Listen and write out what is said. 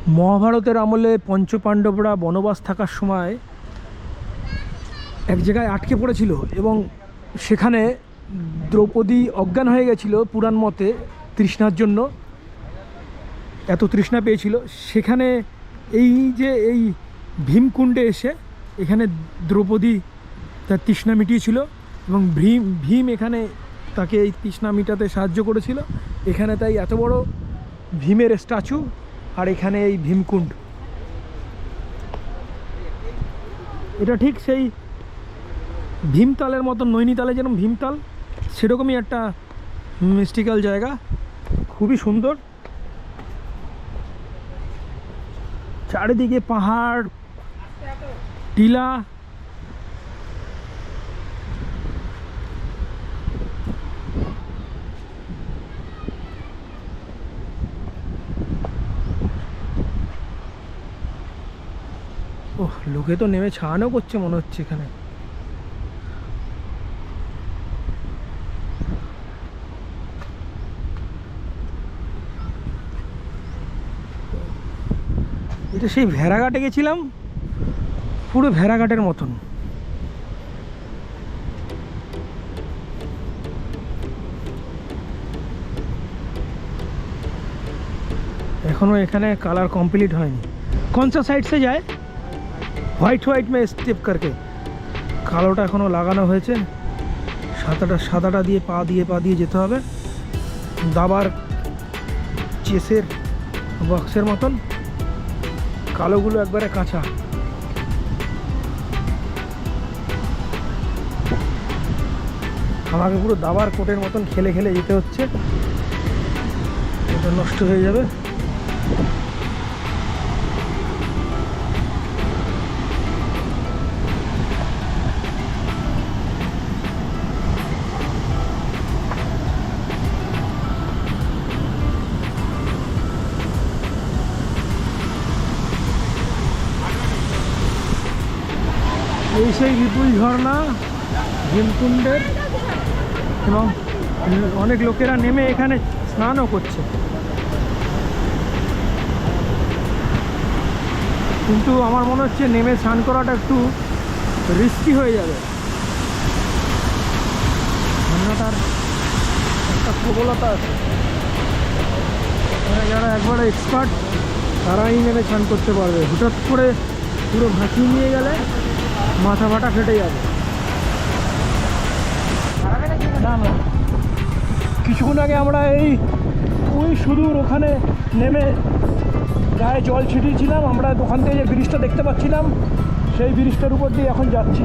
মহাভারতের আমলে পঞ্চপাণ্ডবরা বনবাস থাকার সময় এক জায়গায় আটকে পড়েছিল এবং সেখানে দ্রৌপদী অজ্ঞান হয়ে গেছিল পুরাণ মতে তৃষ্ণার জন্য। এত তৃষ্ণা পেয়েছিল, সেখানে এই ভীমকুণ্ডে এসে এখানে দ্রৌপদী তার তৃষ্ণা মিটিয়েছিল এবং ভীম এখানে তাকে এই তৃষ্ণা মিটাতে সাহায্য করেছিল। এখানে তাই এত বড় ভীমের স্ট্যাচু, আর এখানে এই ভীমকুণ্ড। এটা ঠিক সেই ভীমতালের মতন, নৈনিতালে যেরকম ভীমতাল সেরকমই একটা মিস্টিক্যাল জায়গা, খুবই সুন্দর। চারিদিকে পাহাড়, টিলা, ওহ, লোকে তো নেমে ছাড়ানো করছে মনে হচ্ছে এখানে। এটা সেই ভেড়াঘাটে গেছিলাম, পুরো ভেড়াঘাটের মতন। এখনো এখানে কালার কমপ্লিট হয়নি। कौन सा साइड से जाए? হোয়াইট में স্টেপ करके কালোটা এখনো লাগানো হয়েছে। সাদাটা দিয়ে পা দিয়ে যেতে হবে, দাবার চেসের বক্সের মতন। কালোগুলো একবারে কাঁচা। আমাকে পুরো দাবার কোটের মতন খেলে যেতে হচ্ছে, এটা নষ্ট হয়ে যাবে। এই সেই বিপুল ঝর্ণা ভীমকুণ্ডের, এবং অনেক লোকেরা নেমে এখানে স্নানও করছে। কিন্তু আমার মনে হচ্ছে নেমে স্নান করাটা একটু রিস্কি হয়ে যাবে। ঝর্ণাটার একটা প্রবলতা আছে, যারা একবারে এক্সপার্ট তারাই নেমে স্নান করতে পারবে। হঠাৎ করে পুরো ভাসিয়ে নিয়ে গেলে মাথা ফাটা ফেটে যাবে। না, কিছুক্ষণ আগে আমরা ওই সুদূর ওখানে নেমে গায়ে জল ছিটিয়েছিলাম। আমরা ওখান থেকে যে ব্রিজটা দেখতে পাচ্ছিলাম, সেই ব্রিজটার উপর দিয়ে এখন যাচ্ছি।